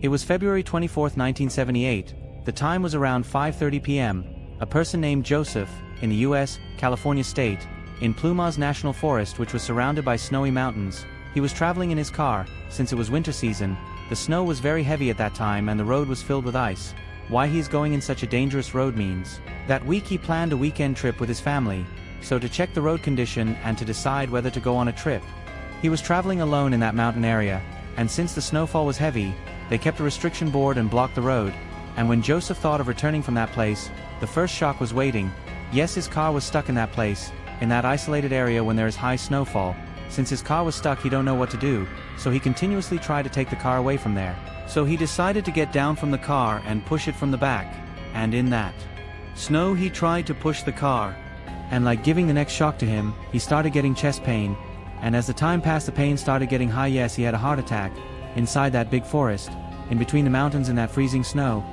It was February 24, 1978, the time was around 5:30 p.m., a person named Joseph, in the U.S., California state, in Plumas National Forest which was surrounded by snowy mountains. He was traveling in his car, since it was winter season, the snow was very heavy at that time and the road was filled with ice. Why he is going in such a dangerous road means that week he planned a weekend trip with his family, so to check the road condition and to decide whether to go on a trip. He was traveling alone in that mountain area, and since the snowfall was heavy, they kept a restriction board and blocked the road, and when Joseph thought of returning from that place, the first shock was waiting. Yes, his car was stuck in that place, in that isolated area when there is high snowfall. Since his car was stuck, he don't know what to do, so he continuously tried to take the car away from there. So he decided to get down from the car and push it from the back, and in that snow he tried to push the car, and like giving the next shock to him, he started getting chest pain, and as the time passed the pain started getting high. Yes, he had a heart attack, inside that big forest, in between the mountains in that freezing snow.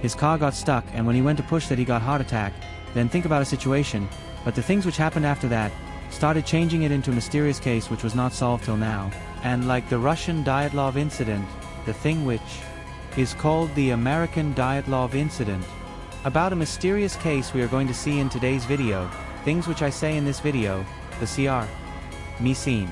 His car got stuck, and when he went to push that he got heart attack. Then think about a situation, but the things which happened after that started changing it into a mysterious case which was not solved till now. And like the Russian Dyatlov incident, the thing which is called the American Dyatlov incident. About a mysterious case we are going to see in today's video, things which I say in this video, the CR. Me scene.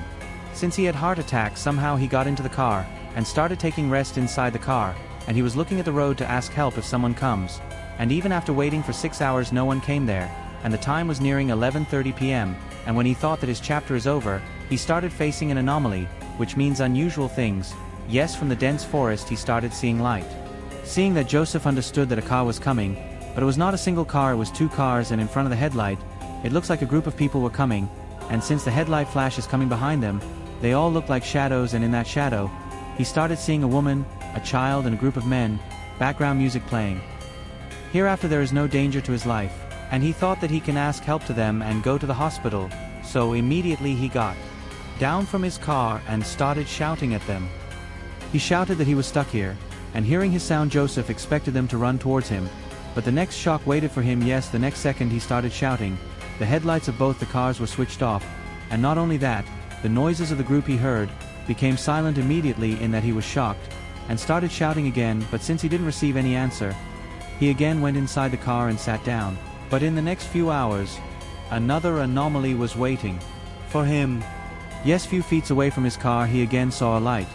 Since he had heart attack, somehow he got into the car, and started taking rest inside the car, and he was looking at the road to ask help if someone comes. And even after waiting for 6 hours no one came there, and the time was nearing 11:30 p.m., and when he thought that his chapter is over, he started facing an anomaly, which means unusual things. Yes, from the dense forest he started seeing light. Seeing that Joseph understood that a car was coming, but it was not a single car, it was two cars, and in front of the headlight, it looks like a group of people were coming, and since the headlight flash is coming behind them, they all look like shadows, and in that shadow, he started seeing a woman, a child, and a group of men, background music playing. Hereafter there is no danger to his life, and he thought that he can ask help to them and go to the hospital, so immediately he got down from his car and started shouting at them. He shouted that he was stuck here, and hearing his sound Joseph expected them to run towards him, but the next shock waited for him. Yes, the next second he started shouting, the headlights of both the cars were switched off, and not only that, the noises of the group he heard became silent immediately in that he was shocked, and started shouting again, but since he didn't receive any answer, he again went inside the car and sat down. But in the next few hours, another anomaly was waiting for him. Yes, few feet away from his car he again saw a light,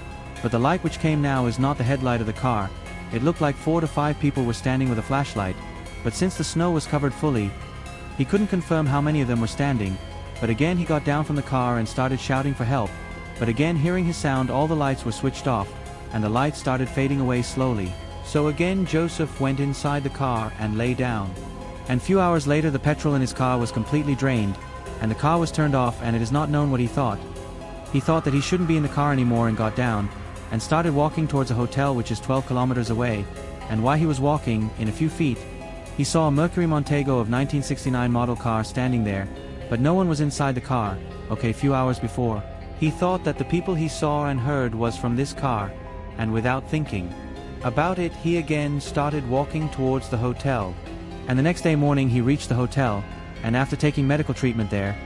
but the light which came now is not the headlight of the car. It looked like 4 to 5 people were standing with a flashlight, but since the snow was covered fully, he couldn't confirm how many of them were standing. But again he got down from the car and started shouting for help, but again hearing his sound all the lights were switched off, and the lights started fading away slowly. So again Joseph went inside the car and lay down. And few hours later the petrol in his car was completely drained, and the car was turned off, and it is not known what he thought. He thought that he shouldn't be in the car anymore and got down, and started walking towards a hotel which is 12 kilometers away, and while he was walking, in a few feet, he saw a Mercury Montego of 1969 model car standing there, but no one was inside the car. Okay, few hours before, he thought that the people he saw and heard was from this car, and without thinking about it he again started walking towards the hotel. And the next day morning he reached the hotel, and after taking medical treatment there,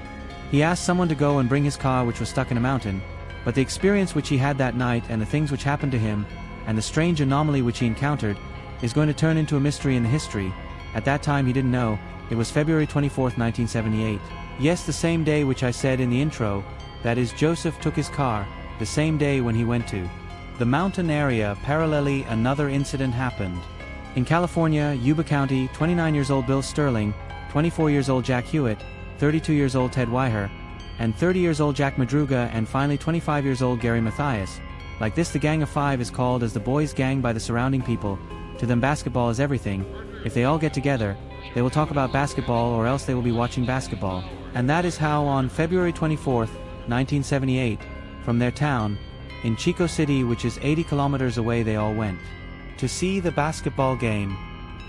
he asked someone to go and bring his car which was stuck in a mountain. But the experience which he had that night and the things which happened to him, and the strange anomaly which he encountered, is going to turn into a mystery in the history. At that time he didn't know, it was February 24th, 1978. Yes, the same day which I said in the intro, that is Joseph took his car, the same day when he went to the mountain area. Parallelly, another incident happened. In California, Yuba County, 29 years old Bill Sterling, 24 years old Jack Hewitt, 32 years old Ted Weiher, and 30 years old Jack Madruga, and finally 25 years old Gary Mathias. Like this, the Gang of Five is called as the boys' gang by the surrounding people. To them basketball is everything. If they all get together, they will talk about basketball, or else they will be watching basketball. And that is how on February 24th, 1978, from their town, in Chico City, which is 80 kilometers away, they all went to see the basketball game.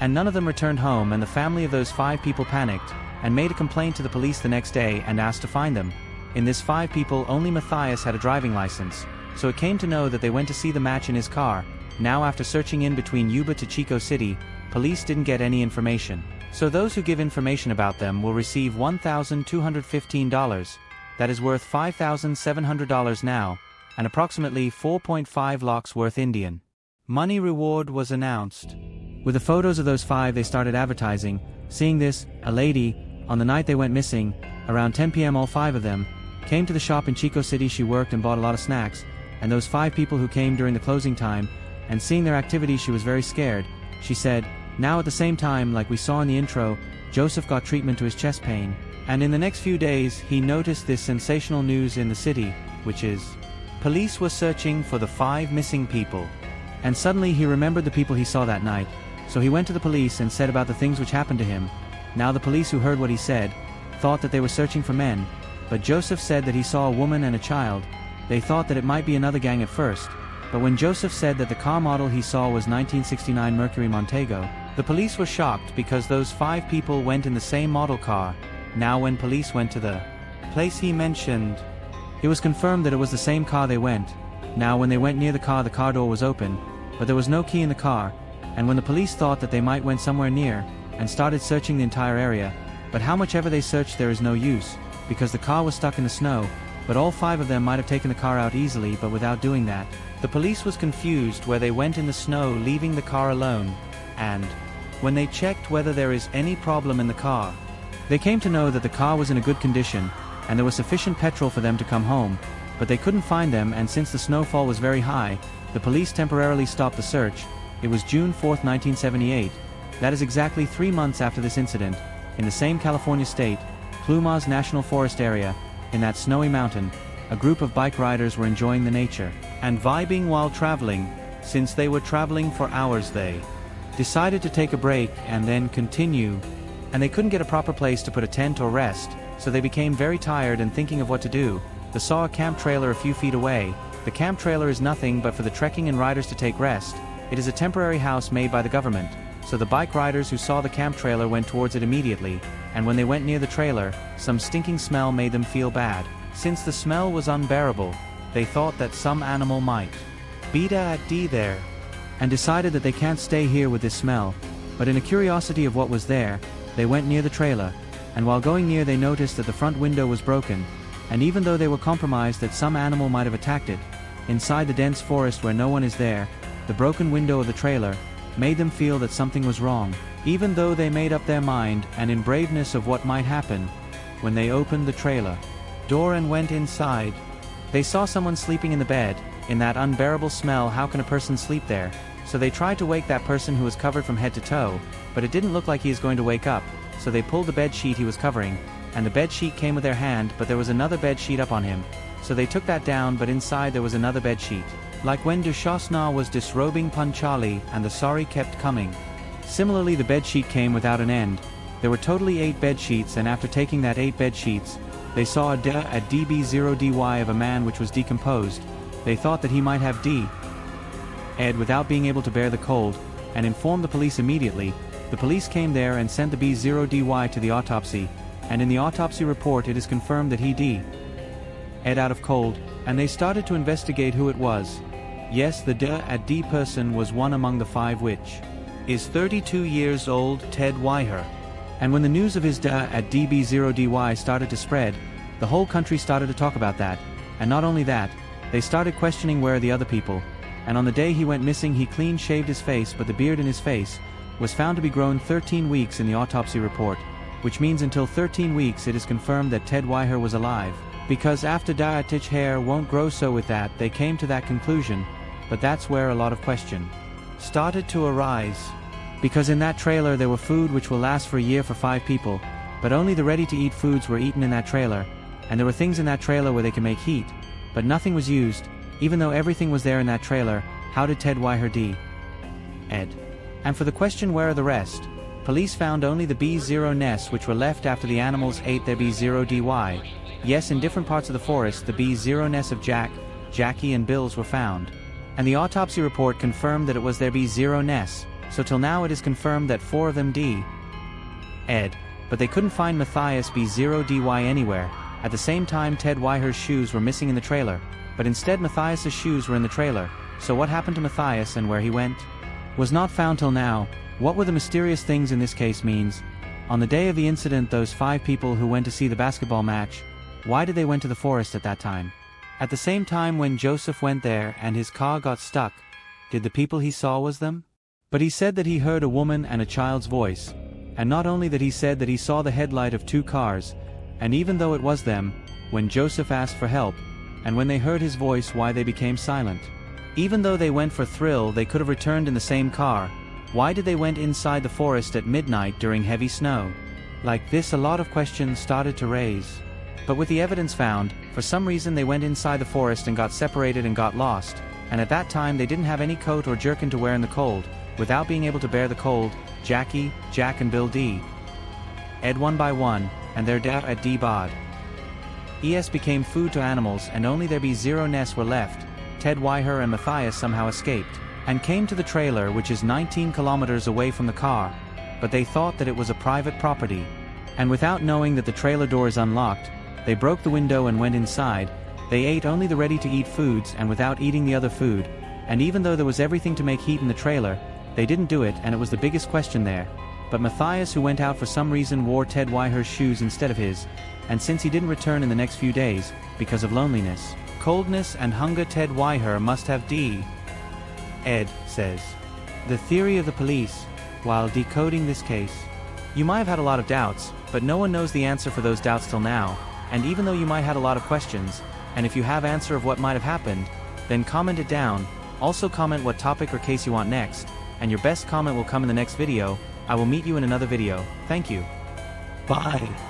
And none of them returned home, and the family of those 5 people panicked, and made a complaint to the police the next day and asked to find them. In this 5 people, only Mathias had a driving license, so it came to know that they went to see the match in his car. Now after searching in between Yuba to Chico City, police didn't get any information. So those who give information about them will receive $1,215, that is worth $5,700 now, and approximately 4.5 lakhs worth Indian Money reward was announced. With the photos of those 5 they started advertising. Seeing this, a lady, on the night they went missing, around 10 p.m. all 5 of them, came to the shop in Chico City she worked and bought a lot of snacks, and those 5 people who came during the closing time, and seeing their activity she was very scared. She said, now at the same time, like we saw in the intro, Joseph got treatment to his chest pain, and in the next few days he noticed this sensational news in the city, which is, police were searching for the 5 missing people. And suddenly he remembered the people he saw that night, so he went to the police and said about the things which happened to him. Now the police who heard what he said, thought that they were searching for men, but Joseph said that he saw a woman and a child. They thought that it might be another gang at first, but when Joseph said that the car model he saw was 1969 Mercury Montego, the police were shocked because those 5 people went in the same model car. Now when police went to the place he mentioned, it was confirmed that it was the same car they went. Now when they went near the car door was open, but there was no key in the car, and when the police thought that they might went somewhere near, and started searching the entire area, but how much ever they searched there is no use, because the car was stuck in the snow, but all 5 of them might have taken the car out easily but without doing that. The police was confused where they went in the snow leaving the car alone, and when they checked whether there is any problem in the car, they came to know that the car was in a good condition, and there was sufficient petrol for them to come home, but they couldn't find them, and since the snowfall was very high, the police temporarily stopped the search. It was June 4, 1978. That is exactly 3 months after this incident, in the same California state, Plumas National Forest area, in that snowy mountain, a group of bike riders were enjoying the nature and vibing while traveling. Since they were traveling for hours, they decided to take a break and then continue, and they couldn't get a proper place to put a tent or rest, so they became very tired and thinking of what to do. They saw a camp trailer a few feet away. The camp trailer is nothing but for the trekking and riders to take rest. It is a temporary house made by the government, so the bike riders who saw the camp trailer went towards it immediately, and when they went near the trailer, some stinking smell made them feel bad. Since the smell was unbearable, they thought that some animal might be there, and decided that they can't stay here with this smell. But in a curiosity of what was there, they went near the trailer, and while going near they noticed that the front window was broken, and even though they were compromised that some animal might have attacked it, inside the dense forest where no one is there, the broken window of the trailer made them feel that something was wrong. Even though they made up their mind, and in braveness of what might happen, when they opened the trailer door and went inside, they saw someone sleeping in the bed. In that unbearable smell, how can a person sleep there? So they tried to wake that person who was covered from head to toe, but it didn't look like he is going to wake up, so they pulled the bed sheet he was covering, and the bed sheet came with their hand, but there was another bed sheet up on him, so they took that down, but inside there was another bed sheet. Like when Dushasna was disrobing Panchali and the sari kept coming. Similarly the bed sheet came without an end. There were totally 8 bed sheets, and after taking that 8 bed sheets, they saw a DB0DY of a man which was decomposed. They thought that he might have Ed without being able to bear the cold, and informed the police immediately. The police came there and sent the B0DY to the autopsy, and in the autopsy report it is confirmed that he Ed out of cold, and they started to investigate who it was. Yes, the D person was one among the 5 which is 32 years old Ted Weiher. And when the news of his DB0DY started to spread, the whole country started to talk about that, and not only that, they started questioning where are the other people, and on the day he went missing he clean shaved his face, but the beard in his face was found to be grown 13 weeks in the autopsy report, which means until 13 weeks it is confirmed that Ted Weiher was alive. Because after Daatich hair won't grow, so with that they came to that conclusion, but that's where a lot of question started to arise. Because in that trailer there were food which will last for a year for 5 people, but only the ready-to-eat foods were eaten in that trailer, and there were things in that trailer where they can make heat, but nothing was used. Even though everything was there in that trailer, how did Ted Weiher Ed? And for the question where are the rest, police found only the B0 nests which were left after the animals ate their B0DY. Yes, in different parts of the forest the B0 nests of Jack, Jackie and Bills were found. And the autopsy report confirmed that it was their B0 nests, so till now it is confirmed that 4 of them Ed. But they couldn't find Matthias B0DY anywhere. At the same time Ted Weiher's shoes were missing in the trailer, but instead Matthias's shoes were in the trailer, so what happened to Matthias and where he went was not found till now. What were the mysterious things in this case means? On the day of the incident, those 5 people who went to see the basketball match, why did they went to the forest at that time? At the same time when Joseph went there and his car got stuck, did the people he saw was them? But he said that he heard a woman and a child's voice. And not only that, he said that he saw the headlight of 2 cars, and even though it was them, when Joseph asked for help, and when they heard his voice, why they became silent. Even though they went for thrill, they could have returned in the same car. Why did they went inside the forest at midnight during heavy snow? Like this, a lot of questions started to raise. But with the evidence found, for some reason they went inside the forest and got separated and got lost, and at that time they didn't have any coat or jerkin to wear in the cold. Without being able to bear the cold, Jackie, Jack and Bill D. Ed one by one, and their death at D. Bod. ES became food to animals, and only there be 0 nests were left. Ted Weiher and Matthias somehow escaped, and came to the trailer, which is 19 kilometers away from the car, but they thought that it was a private property. And without knowing that the trailer door is unlocked, they broke the window and went inside. They ate only the ready-to-eat foods and without eating the other food, and even though there was everything to make heat in the trailer, they didn't do it, and it was the biggest question there. But Matthias, who went out for some reason, wore Ted Weiher's shoes instead of his, and since he didn't return in the next few days, because of loneliness, coldness and hunger, Ted Weiher must have D. Ed says. The theory of the police, while decoding this case. You might have had a lot of doubts, but no one knows the answer for those doubts till now, and even though you might had a lot of questions, and if you have answer of what might have happened, then comment it down. Also comment what topic or case you want next, and your best comment will come in the next video. I will meet you in another video. Thank you. Bye.